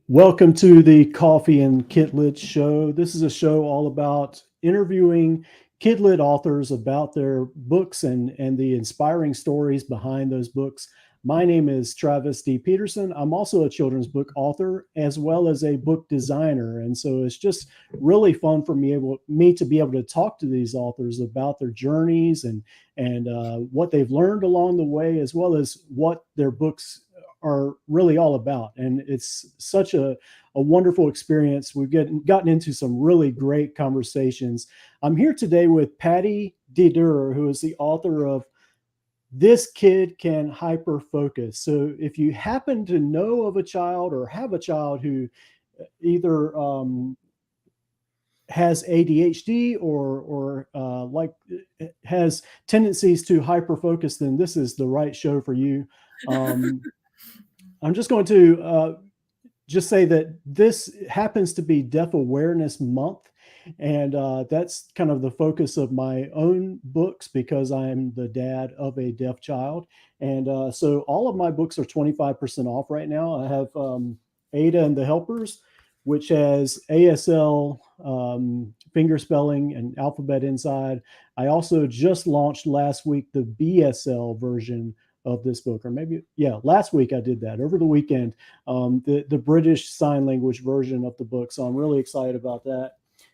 Welcome to the Coffee and Kidlit Show. This is a show all about interviewing kidlit authors about their books and the inspiring stories behind those books. My name is Travis D. Peterson. I'm also a children's book author as well as a book designer. And so it's just really fun for me to be able to talk to these authors about their journeys and what they've learned along the way, as well as what their books are really all about. And it's such a wonderful experience. We've gotten into some really great conversations. I'm here today with Patty DeDurr, who is the author of This Kid Can Hyperfocus. So if you happen to know of a child or have a child who either has ADHD or has tendencies to hyperfocus, then this is the right show for you. I'm just going to just say that this happens to be Deaf Awareness Month. And that's kind of the focus of my own books because I'm the dad of a deaf child. And so all of my books are 25% off right now. I have Ada and the Helpers, which has ASL, finger spelling, and alphabet inside. I also just launched last week the BSL version of this book, or maybe, last week I did that over the weekend, the British Sign Language version of the book. So I'm really excited about that.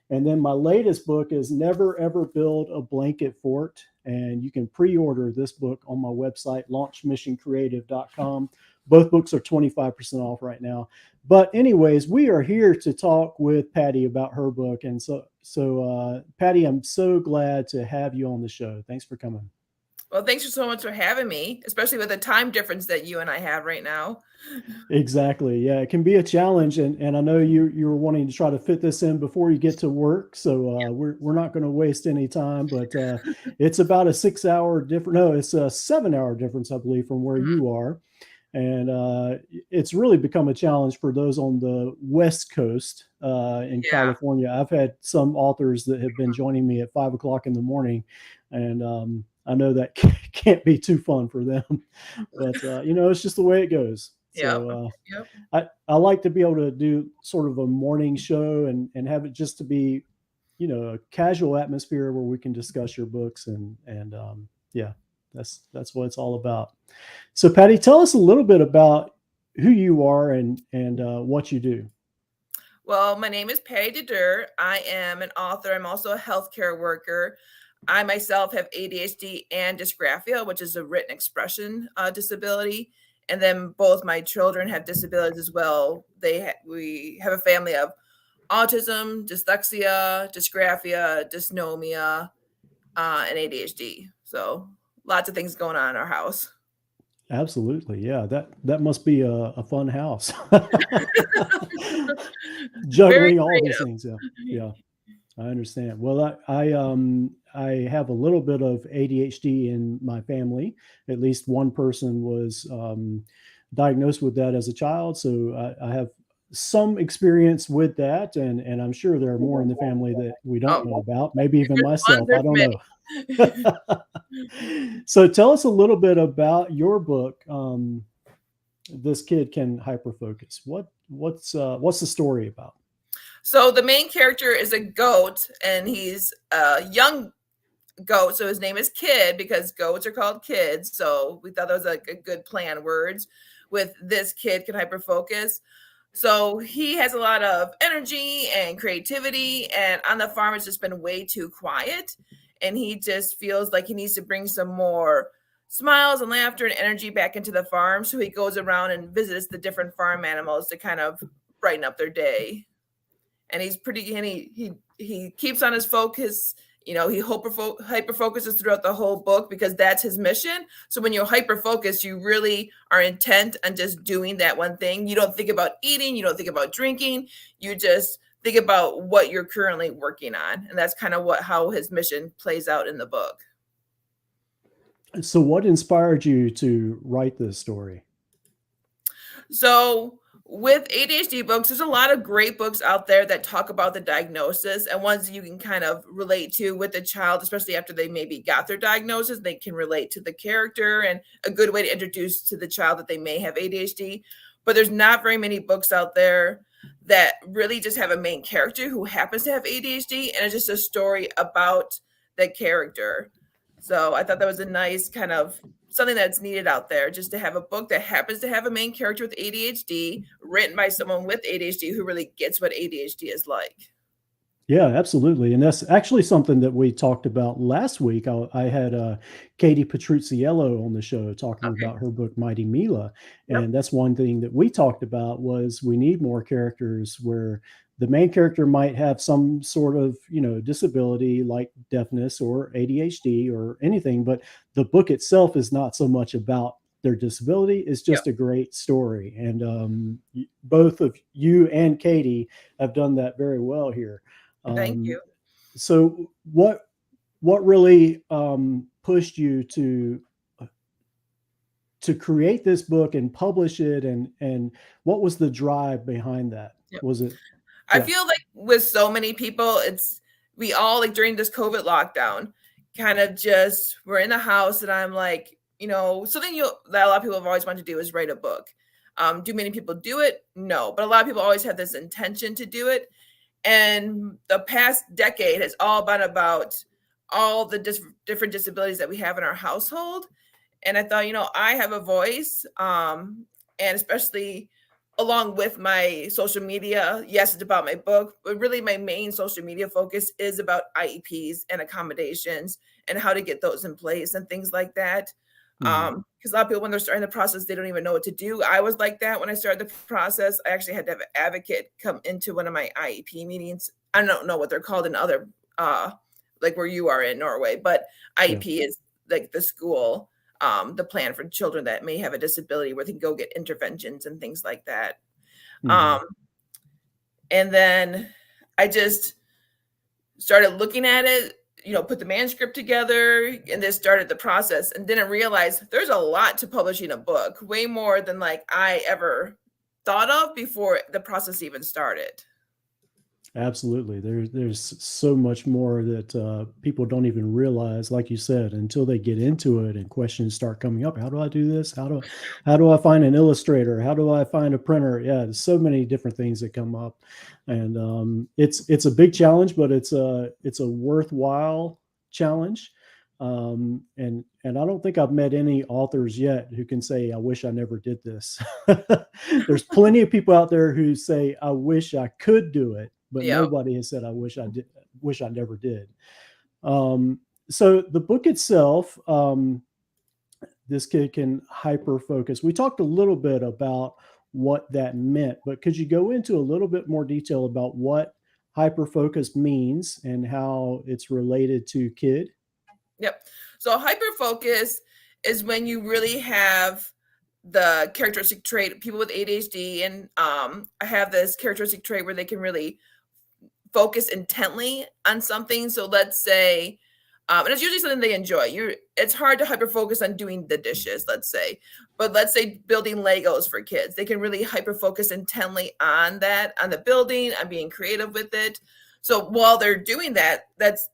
And then my latest book is Never Ever Build a Blanket Fort. And you can pre-order this book on my website, launchmissioncreative.com. Both books are 25% off right now. But anyways, we are here to talk with Patty about her book. And so Patty, I'm so glad to have you on the show. Thanks for coming. Well, thanks so much for having me, especially with the time difference that you and I have right now. Exactly. Yeah, it can be a challenge. And I know you were wanting to try to fit this in before you get to work. So we're not going to waste any time, but it's about a 6-hour difference. No, it's a 7-hour difference, I believe, from where you are. And it's really become a challenge for those on the West Coast in California. I've had some authors that have been joining me at 5 o'clock in the morning, and I know that can't be too fun for them, but it's just the way it goes. So I like to be able to do sort of a morning show and have it just to be, a casual atmosphere where we can discuss your books and that's what it's all about. So Patty, tell us a little bit about who you are and what you do. Well, my name is Patty DeDurr. I am an author. I'm also a healthcare worker. I myself have ADHD and Dysgraphia, which is a written expression disability. And then both my children have disabilities as well. We have a family of autism, dyslexia, dysgraphia, dysnomia, and ADHD. So lots of things going on in our house. Absolutely. Yeah. That must be a fun house. Juggling all these things. Yeah. Yeah. I understand. Well, I have a little bit of ADHD in my family. At least one person was diagnosed with that as a child. So I have some experience with that. And I'm sure there are more in the family that we don't know about, maybe even myself. I don't know. So tell us a little bit about your book, This Kid Can Hyperfocus. What's the story about? So the main character is a goat, and he's a young goat. So his name is Kid because goats are called kids. So we thought that was like a good play on words with This Kid Can Hyperfocus. So he has a lot of energy and creativity, and on the farm it's just been way too quiet. And he just feels like he needs to bring some more smiles and laughter and energy back into the farm. So he goes around and visits the different farm animals to kind of brighten up their day. And he's pretty, and he keeps on his focus. He hyper focuses throughout the whole book because that's his mission. So when you're hyper focused, you really are intent on just doing that one thing. You don't think about eating, you don't think about drinking, you just think about what you're currently working on. And that's kind of how his mission plays out in the book. So what inspired you to write this story? So with ADHD books, there's a lot of great books out there that talk about the diagnosis and ones you can kind of relate to with the child, especially after they maybe got their diagnosis. They can relate to the character, and a good way to introduce to the child that they may have ADHD. But there's not very many books out there that really just have a main character who happens to have ADHD, and it's just a story about that character. So I thought that was a nice kind of something that's needed out there, just to have a book that happens to have a main character with ADHD, written by someone with ADHD who really gets what ADHD is like. Yeah, absolutely. And that's actually something that we talked about last week. I had Katie Petruzziello on the show talking Okay. about her book, Mighty Mila. Yep. And that's one thing that we talked about was we need more characters where the main character might have some sort of, disability like deafness or ADHD or anything, but the book itself is not so much about their disability. It's Yep. just a great story. And both of you and Katie have done that very well here. Thank you. So what really pushed you to create this book and publish it, and what was the drive behind that? Yep. Was it? I Yeah. feel like with so many people, we all, like, during this COVID lockdown, kind of just we're in the house, and I'm like, something that a lot of people have always wanted to do is write a book. Do many people do it? No, but a lot of people always have this intention to do it. And the past decade has all been about all the different disabilities that we have in our household. And I thought, I have a voice, and especially along with my social media. Yes, it's about my book, but really my main social media focus is about IEPs and accommodations and how to get those in place and things like that. Because a lot of people, when they're starting the process, they don't even know what to do. I was like that when I started the process. I actually had to have an advocate come into one of my IEP meetings. I don't know what they're called in other, like where you are in Norway, but IEP is like the school, the plan for children that may have a disability where they can go get interventions and things like that. And then I just started looking at it, put the manuscript together, and then started the process, and didn't realize there's a lot to publishing a book, way more than like I ever thought of before the process even started. Absolutely. There's so much more that people don't even realize, like you said, until they get into it and questions start coming up. How do I do this? How do I find an illustrator? How do I find a printer? Yeah, there's so many different things that come up, and it's a big challenge, but it's a worthwhile challenge. And I don't think I've met any authors yet who can say, I wish I never did this. There's plenty of people out there who say, I wish I could do it, but nobody has said, I wish I never did. So the book itself, This Kid Can Hyperfocus. We talked a little bit about what that meant, but could you go into a little bit more detail about what hyperfocus means and how it's related to KID? Yep. So hyperfocus is when you really have the characteristic trait, people with ADHD, and I have this characteristic trait where they can really focus intently on something. So let's say, and it's usually something they enjoy. It's hard to hyperfocus on doing the dishes, let's say, but let's say building Legos for kids. They can really hyperfocus intently on that, on the building, on being creative with it. So while they're doing that, that's,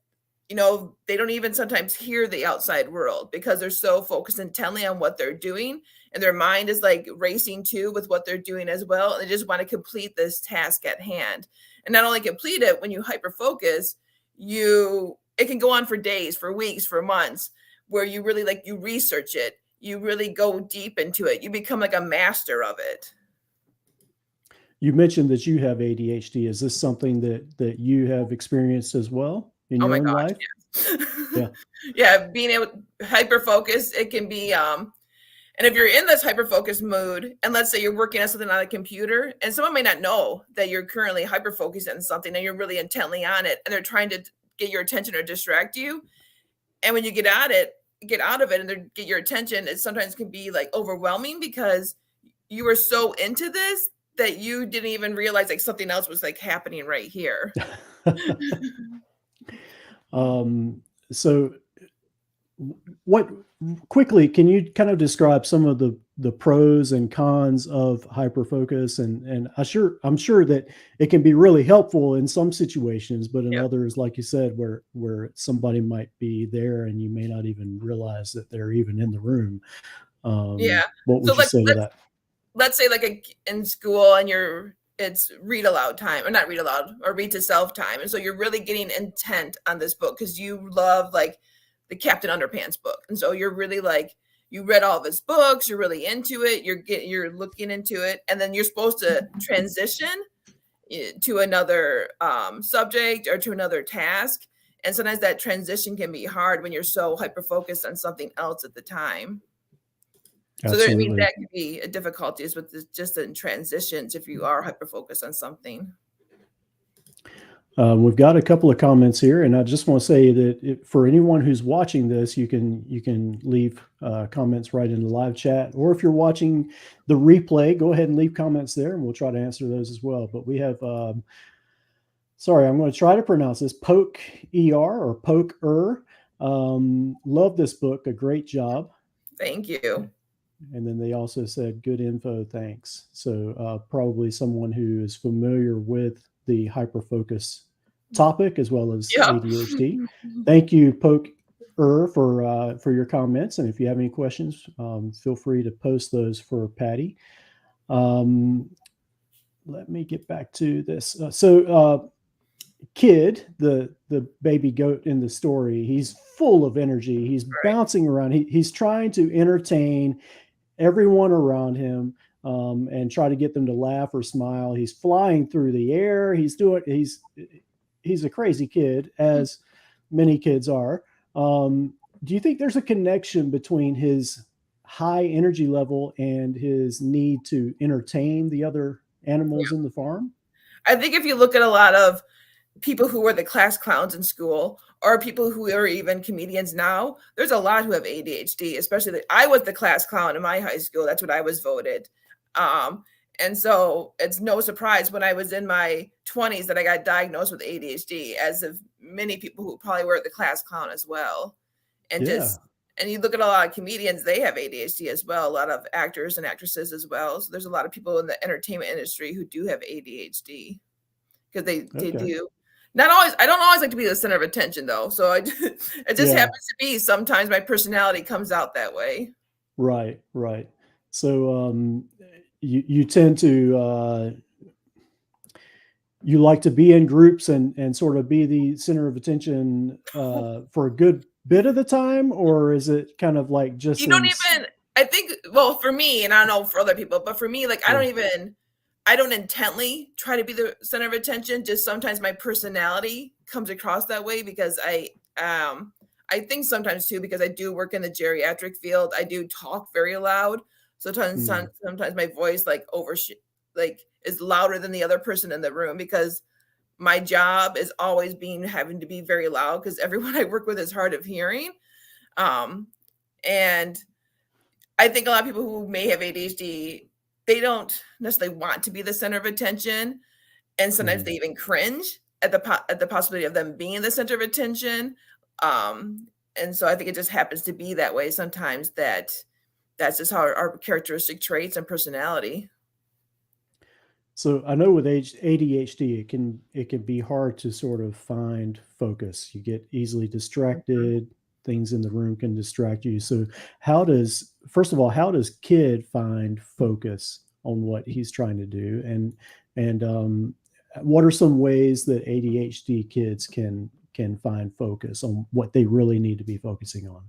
they don't even sometimes hear the outside world because they're so focused intently on what they're doing, and their mind is like racing too with what they're doing as well. And they just want to complete this task at hand. And not only complete it, when you hyperfocus, it can go on for days, for weeks, for months, where you really you research it. You really go deep into it. You become like a master of it. You mentioned that you have ADHD. Is this something that you have experienced as well in your own life? Yes. Yeah. Being able to hyperfocus, it can be, and if you're in this hyperfocus mood, and let's say you're working on something on a computer, and someone may not know that you're currently hyperfocused on something and you're really intently on it, and they're trying to get your attention or distract you. And when you get out of it and they get your attention, it sometimes can be like overwhelming because you were so into this that you didn't even realize like something else was like happening right here. So what quickly, can you kind of describe some of the the pros and cons of hyperfocus, and I'm sure that it can be really helpful in some situations, but in Yeah. others, like you said, where somebody might be there and you may not even realize that they're even in the room. Yeah. What So would you like say to that? let's say like in school and it's read aloud time, or not read aloud, or read to self time. And so you're really getting intent on this book because you love like the Captain Underpants book. And so you're really like, you read all of his books, you're really into it, you're looking into it, and then you're supposed to transition to another subject or to another task. And sometimes that transition can be hard when you're so hyper focused on something else at the time. So there, I mean, Absolutely. that could be a difficulties with just in transitions if you are hyper focused on something. We've got a couple of comments here, and I just want to say that for anyone who's watching this, you can leave comments right in the live chat, or if you're watching the replay, go ahead and leave comments there, and we'll try to answer those as well. But we have, sorry, I'm going to try to pronounce this, Poke ER or Poke love this book, a great job. Thank you. And then they also said, good info, thanks. So probably someone who is familiar with the hyperfocus topic as well as ADHD. Thank you, Poke for your comments. And if you have any questions, feel free to post those for Patty. Let me get back to this. Kid, the baby goat in the story, he's full of energy. He's bouncing around. He's trying to entertain everyone around him and try to get them to laugh or smile. He's flying through the air. He's a crazy kid, as many kids are. Do you think there's a connection between his high energy level and his need to entertain the other animals in the farm? I think if you look at a lot of people who were the class clowns in school, or people who are even comedians now, there's a lot who have ADHD, especially I was the class clown in my high school. That's what I was voted. And so it's no surprise when I was in my 20s that I got diagnosed with ADHD, as of many people who probably were the class clown as well. And and you look at a lot of comedians, they have ADHD as well, a lot of actors and actresses as well. So there's a lot of people in the entertainment industry who do have ADHD because they do. Not always. I don't always like to be the center of attention, though. So it just happens to be sometimes my personality comes out that way. Right. So you tend to you like to be in groups and sort of be the center of attention for a good bit of the time, or is it kind of like just you don't even? I think. Well, for me, and I don't know for other people, but for me, like I don't intently try to be the center of attention. Just sometimes my personality comes across that way because I think sometimes too, because I do work in the geriatric field, I do talk very loud. So sometimes my voice is louder than the other person in the room because my job is always having to be very loud because everyone I work with is hard of hearing. And I think a lot of people who may have ADHD, they don't necessarily want to be the center of attention. And sometimes they even cringe at the possibility of them being the center of attention. And so I think it just happens to be that way sometimes, that's just how our characteristic traits and personality. So I know with ADHD, it can be hard to sort of find focus. You get easily distracted. Things in the room can distract you. So first of all, how does Kid find focus on what he's trying to do? And what are some ways that ADHD kids can find focus on what they really need to be focusing on?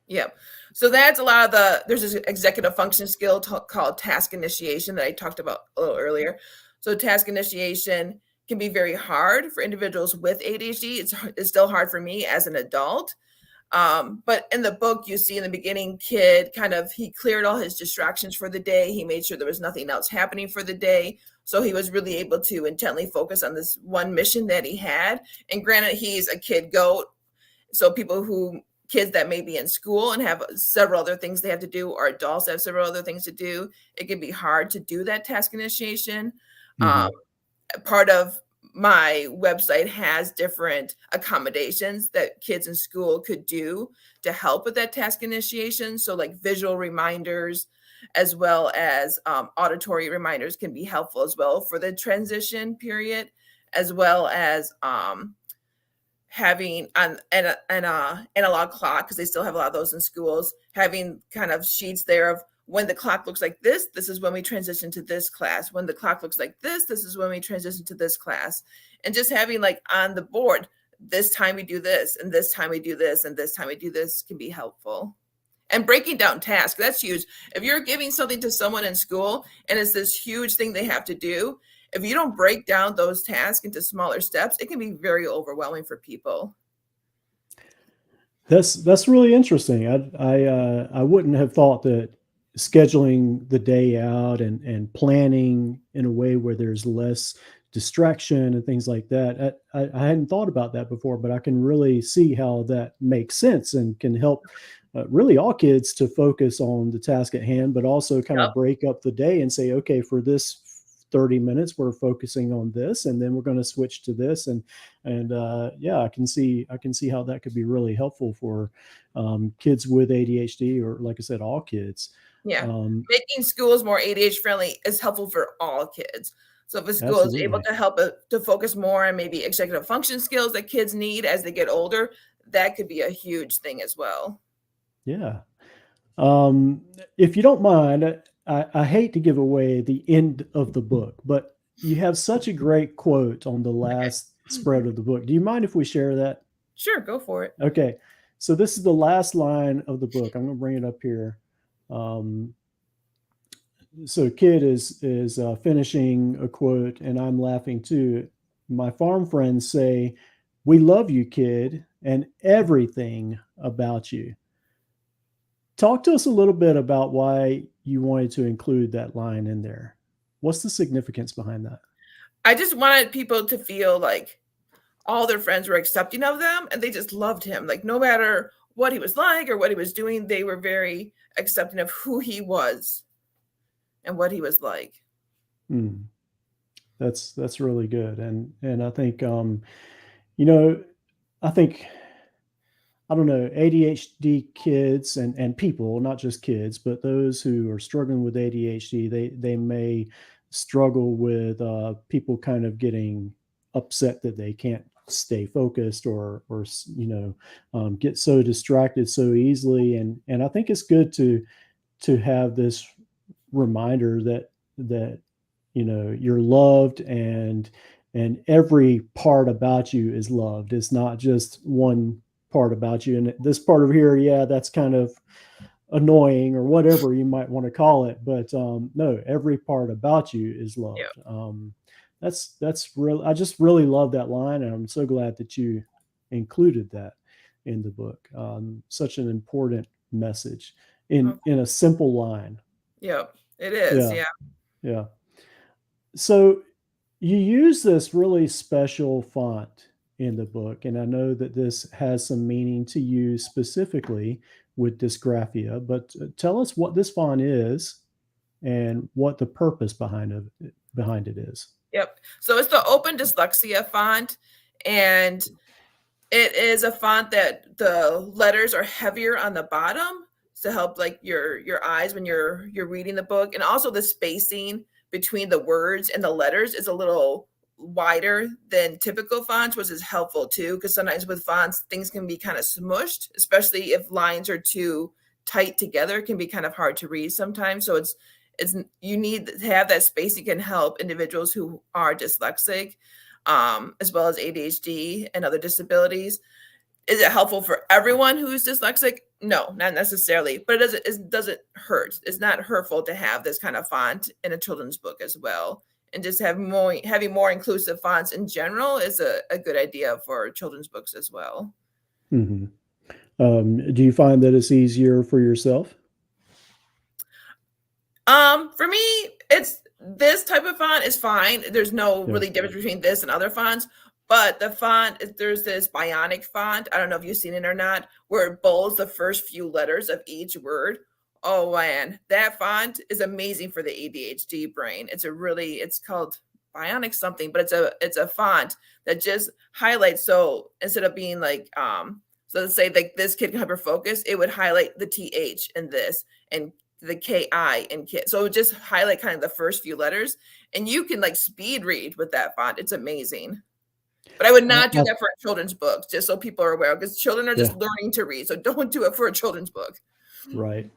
Yeah. So that's a lot of there's this executive function skill called task initiation that I talked about a little earlier. So task initiation can be very hard for individuals with ADHD. It's still hard for me as an adult. But in the book, you see in the beginning, Kid he cleared all his distractions for the day. He made sure there was nothing else happening for the day. So he was really able to intently focus on this one mission that he had. And granted, he's a kid goat. So kids that may be in school and have several other things they have to do, or adults that have several other things to do, it can be hard to do that task initiation. Part of my website has different accommodations that kids in school could do to help with that task initiation. So like visual reminders, as well as auditory reminders can be helpful as well for the transition period, as well as having an analog clock, because they still have a lot of those in schools, having kind of sheets there of when the clock looks like this is when we transition to this class. When the clock looks like this is when we transition to this class. And just having like on the board, this time we do this, and this time we do this, and this time we do this can be helpful. And breaking down tasks, that's huge. If you're giving something to someone in school and it's this huge thing they have to do, if you don't break down those tasks into smaller steps, it can be very overwhelming for people. That's really interesting. I wouldn't have thought that scheduling the day out and planning in a way where there's less distraction and things like that. I hadn't thought about that before, but I can really see how that makes sense and can help really all kids to focus on the task at hand, but also kind Yep. of break up the day and say, okay, for this 30 minutes, we're focusing on this, and then we're going to switch to this. And yeah, I can see how that could be really helpful for kids with ADHD, or like I said, all kids. Yeah. Making schools more ADHD friendly is helpful for all kids. So if a school is able Absolutely. to help to focus more on maybe executive function skills that kids need as they get older, that could be a huge thing as well. Yeah. If you don't mind, I hate to give away the end of the book, but you have such a great quote on the last spread of the book. Do you mind if we share that? Sure, go for it. Okay. So this is the last line of the book. I'm going to bring it up here. So Kid is finishing a quote, and I'm laughing too. My farm friends say, "We love you, Kid, and everything about you." Talk to us a little bit about why you wanted to include that line in there. What's the significance behind that? I just wanted people to feel like all their friends were accepting of them and they just loved him. Like no matter what he was like or what he was doing, they were very accepting of who he was and what he was like. Mm, that's really good. And I think you know, I think I don't know, ADHD kids and people, not just kids, but those who are struggling with ADHD, they may struggle with people kind of getting upset that they can't stay focused, or get so distracted so easily. And I think it's good to have this reminder that you're loved, and every part about you is loved. It's not just one part about you, and this part over here, yeah, that's kind of annoying or whatever you might want to call it, but no, every part about you is loved. Yeah. That's real. I just really love that line, and I'm so glad that you included that in the book. Such an important message in a simple line. Yep, it is. Yeah. Yeah. Yeah. So you use this really special font in the book, and I know that this has some meaning to you specifically with dysgraphia, but tell us what this font is and what the purpose behind it is. Yep. So it's the Open Dyslexia font, and it is a font that the letters are heavier on the bottom to help like your eyes when you're reading the book, and also the spacing between the words and the letters is a little wider than typical fonts, which is helpful too, because sometimes with fonts things can be kind of smushed, especially if lines are too tight together. It can be kind of hard to read sometimes. So it's you need to have that spacing can help individuals who are dyslexic, as well as ADHD and other disabilities. Is it helpful for everyone who's dyslexic? No, not necessarily, but it doesn't hurt. It's not hurtful to have this kind of font in a children's book as well. And just having more inclusive fonts in general is a good idea for children's books as well. Mm-hmm. Do you find that it's easier for yourself? For me, it's this type of font is fine. There's no Yeah. really difference between this and other fonts. But the font, there's this bionic font. I don't know if you've seen it or not, where it bolds the first few letters of each word. Oh man, that font is amazing for the ADHD brain. It's called bionic something, but it's a font that just highlights. So instead of being like, so let's say like This Kid Can Hyperfocus, it would highlight the TH in this and the KI in kid. So just highlight kind of the first few letters, and you can like speed read with that font. It's amazing. But I would not do that for a children's book, just so people are aware, because children are just learning to read. So don't do it for a children's book. Right.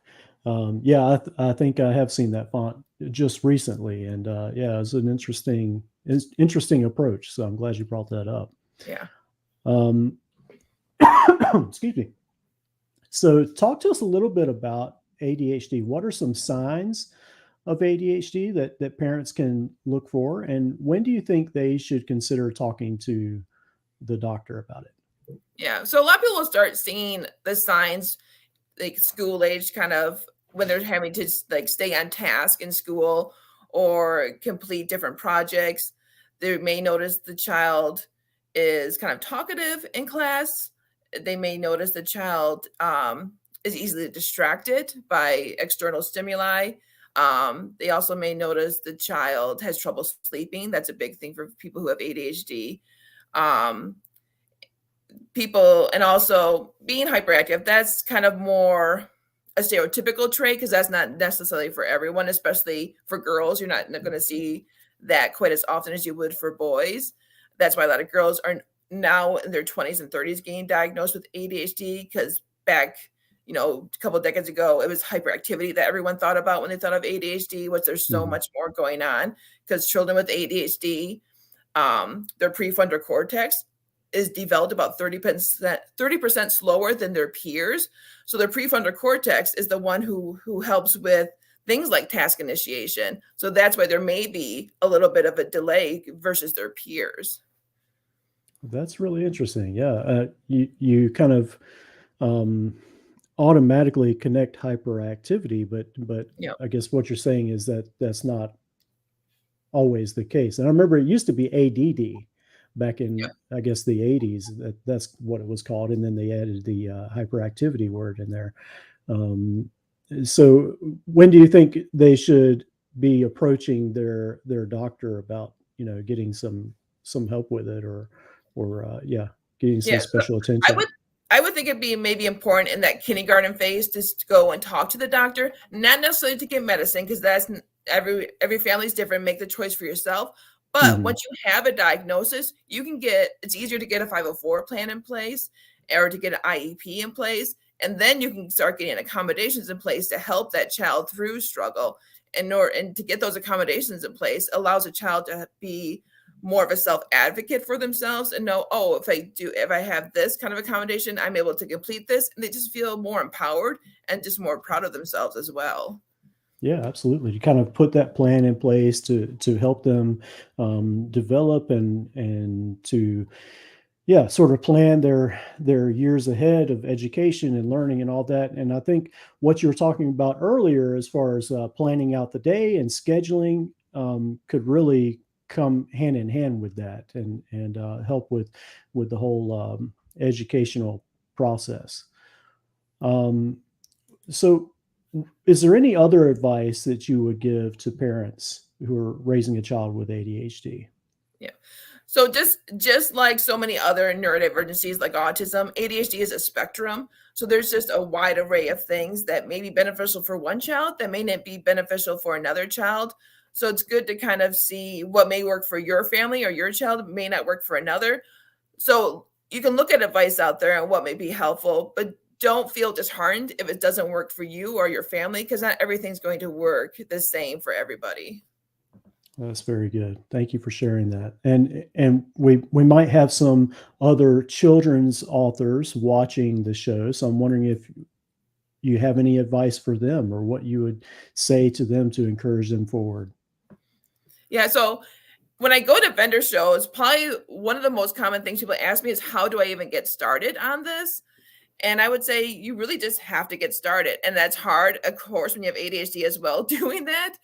Yeah, I think I have seen that font just recently, and yeah, it's an interesting approach. So I'm glad you brought that up. Yeah. Excuse me. So talk to us a little bit about ADHD. What are some signs of ADHD that parents can look for, and when do you think they should consider talking to the doctor about it? Yeah. So a lot of people will start seeing the signs like school age, kind of when they're having to like stay on task in school or complete different projects. They may notice the child is kind of talkative in class. They may notice the child is easily distracted by external stimuli. They also may notice the child has trouble sleeping. That's a big thing for people who have ADHD. People, and also being hyperactive, that's kind of more a stereotypical trait, because that's not necessarily for everyone, especially for girls. You're not going to see that quite as often as you would for boys. That's why a lot of girls are now in their 20s and 30s getting diagnosed with ADHD, because back, a couple of decades ago, it was hyperactivity that everyone thought about when they thought of ADHD. There's so much more going on, because children with ADHD, their prefrontal cortex is developed about 30% slower than their peers. So their prefrontal cortex is the one who helps with things like task initiation. So that's why there may be a little bit of a delay versus their peers. That's really interesting. Yeah. You kind of automatically connect hyperactivity, but Yep. I guess what you're saying is that that's not always the case. And I remember it used to be ADD back in, I guess, the 80s. That's what it was called. And then they added the hyperactivity word in there. So when do you think they should be approaching their doctor about, getting some help with it, or getting some special attention? I would think it'd be maybe important in that kindergarten phase just to go and talk to the doctor, not necessarily to get medicine, because that's every family is different. Make the choice for yourself. But once you have a diagnosis, it's easier to get a 504 plan in place, or to get an IEP in place. And then you can start getting accommodations in place to help that child through struggle. And to get those accommodations in place allows a child to be more of a self-advocate for themselves and know, if I have this kind of accommodation, I'm able to complete this. And they just feel more empowered and just more proud of themselves as well. Yeah, absolutely. You kind of put that plan in place to help them develop and to, sort of plan their years ahead of education and learning and all that. And I think what you were talking about earlier, as far as planning out the day and scheduling, could really come hand in hand with that and help with the whole educational process. So is there any other advice that you would give to parents who are raising a child with ADHD? Yeah. So just like so many other neurodivergencies like autism, ADHD is a spectrum. So there's just a wide array of things that may be beneficial for one child that may not be beneficial for another child. So it's good to kind of see what may work for your family, or your child may not work for another. So you can look at advice out there and what may be helpful, but don't feel disheartened if it doesn't work for you or your family, because not everything's going to work the same for everybody. That's very good. Thank you for sharing that. And we might have some other children's authors watching the show. So I'm wondering if you have any advice for them, or what you would say to them to encourage them forward. Yeah. So when I go to vendor shows, probably one of the most common things people ask me is, how do I even get started on this? And I would say you really just have to get started. And that's hard, of course, when you have ADHD as well, doing that.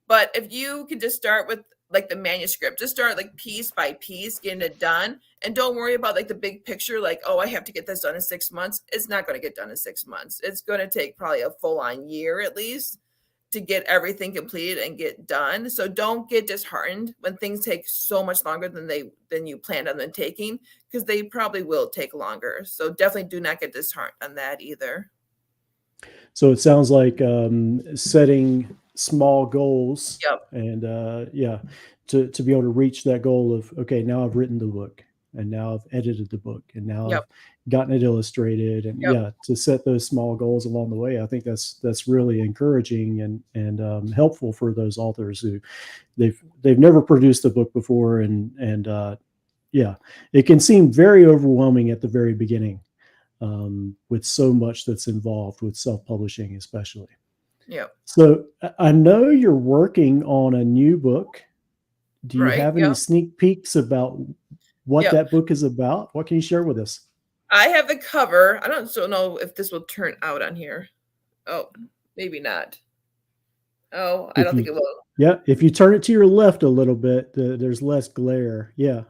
But if you can just start with like the manuscript, just start like piece by piece, getting it done. And don't worry about like the big picture, like, I have to get this done in 6 months. It's not going to get done in 6 months. It's going to take probably a full-on year at least to get everything completed and get done. So don't get disheartened when things take so much longer than you planned on them taking, because they probably will take longer. So definitely do not get disheartened on that either. So it sounds like setting small goals Yep. and to be able to reach that goal of, okay, now I've written the book and now I've edited the book and now Yep. I've gotten it illustrated, and Yep. to set those small goals along the way. I think that's really encouraging and helpful for those authors who they've never produced a book before, and it can seem very overwhelming at the very beginning, with so much that's involved with self-publishing, especially. Yep. So I know you're working on a new book. Do you Right. have any Yep. sneak peeks about what Yep. that book is about? What can you share with us? I have the cover. I don't still know if this will turn out on here. Oh, maybe not. Oh, I If don't think you, it will. yeah, if you turn it to your left a little bit, there's less glare. Yeah,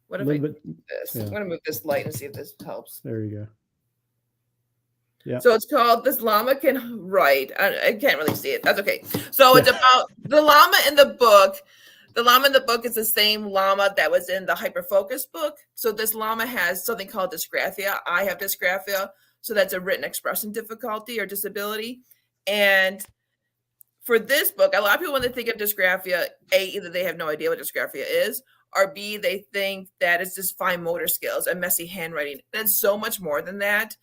What a if I little do bit. this? I'm Yeah, gonna move this light and see if this helps. there you go. Yeah, So it's called This Llama Can Write. I can't really see it. That's okay. So it's yeah. about the llama in the book. The llama in the book is the same llama that was in the Hyperfocus book. So this llama has something called dysgraphia. I have dysgraphia. So that's a written expression difficulty or disability. And for this book, a lot of people, when they think of dysgraphia, A, either they have no idea what dysgraphia is, or B, they think that it's just fine motor skills and messy handwriting. And it's so much more than that.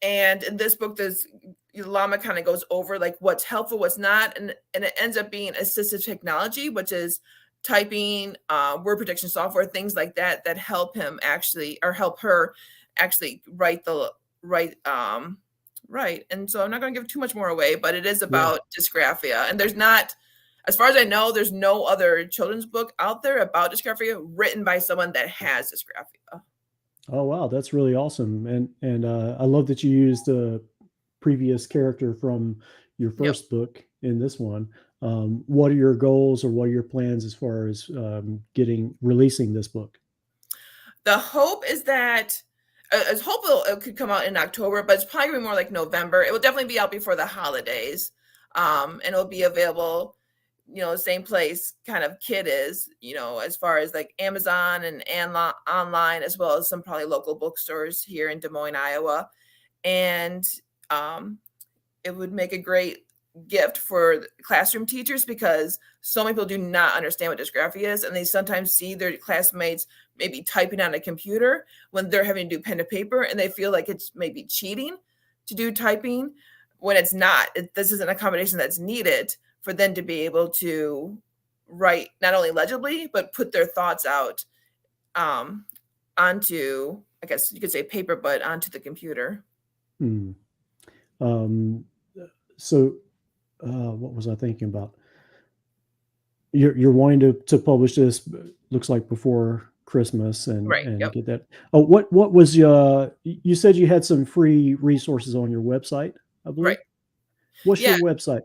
And in this book, this Llama kind of goes over like what's helpful, what's not, and it ends up being assistive technology, which is typing, word prediction software, things like that that help him actually, or help her actually write. And so I'm not going to give too much more away, but it is Yeah. about dysgraphia, and there's not, as far as I know, there's no other children's book out there about dysgraphia written by someone that has dysgraphia. Oh wow, that's really awesome, and I love that you used a previous character from your Yep. first book in this one. What are your goals or what are your plans as far as releasing this book? The hope is that as hopeful it could come out in October, but it's probably gonna be more like November. It will definitely be out before the holidays, and it'll be available, same place kind of Kid is, as far as like Amazon and online, as well as some probably local bookstores here in Des Moines, Iowa. And it would make a great gift for classroom teachers because so many people do not understand what dysgraphia is, and they sometimes see their classmates maybe typing on a computer when they're having to do pen to paper, and they feel like it's maybe cheating to do typing when it's not. This is an accommodation that's needed for them to be able to write not only legibly but put their thoughts out, onto, I guess you could say paper, but onto the computer. Hmm. Um, so, what was I thinking about? You're wanting to publish this, looks like before Christmas, and Right. Yep. get that. Oh, what was you said you had some free resources on your website, I believe. Right. What's Yeah. your website?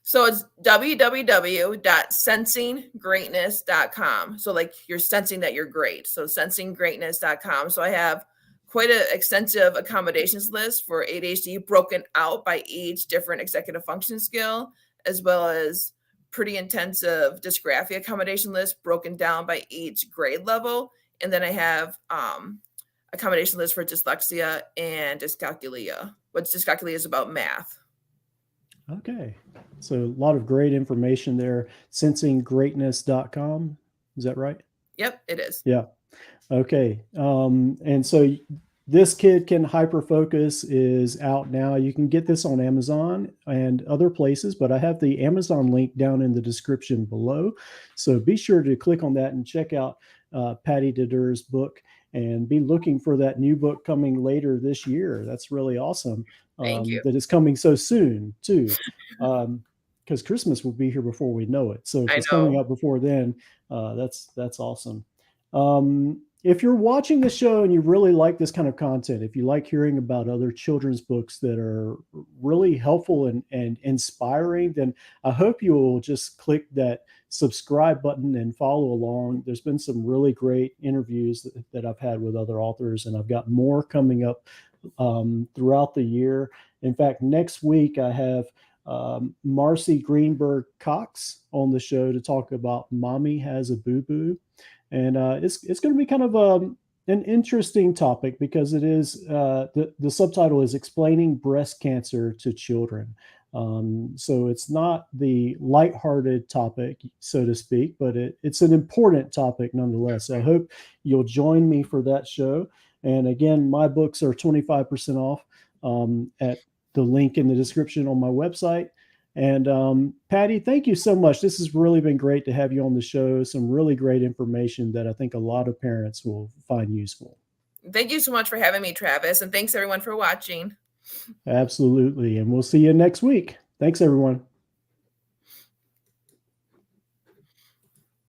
So it's www.sensinggreatness.com. So like you're sensing that you're great. So sensinggreatness.com. So I have quite an extensive accommodations list for ADHD broken out by each different executive function skill, as well as pretty intensive dysgraphia accommodation list broken down by each grade level. And then I have accommodation list for dyslexia and dyscalculia. What dyscalculia is about math. Okay. So a lot of great information there. Sensinggreatness.com. Is that right? Yep, it is. Yeah. Okay. And so This Kid Can Hyperfocus is out now. You can get this on Amazon and other places, but I have the Amazon link down in the description below. So be sure to click on that and check out Patty DeDurr's book, and be looking for that new book coming later this year. That's really awesome. Thank you. That it's coming so soon too, because Christmas will be here before we know it. So if I it's know. coming out before then, that's awesome. If you're watching the show and you really like this kind of content, if you like hearing about other children's books that are really helpful and inspiring, then I hope you will just click that subscribe button and follow along. There's been some really great interviews that I've had with other authors, and I've got more coming up throughout the year. In fact, next week I have Marci Greenberg Cox on the show to talk about Mommy Has a Boo Boo. And it's going to be kind of an interesting topic because it is the subtitle is Explaining Breast Cancer to Children. So it's not the lighthearted topic, so to speak, but it's an important topic nonetheless. So I hope you'll join me for that show. And again, my books are 25% off at the link in the description on my website. And Patty, thank you so much. This has really been great to have you on the show. Some really great information that I think a lot of parents will find useful. Thank you so much for having me, Travis. And thanks everyone for watching. Absolutely. And we'll see you next week. Thanks, everyone.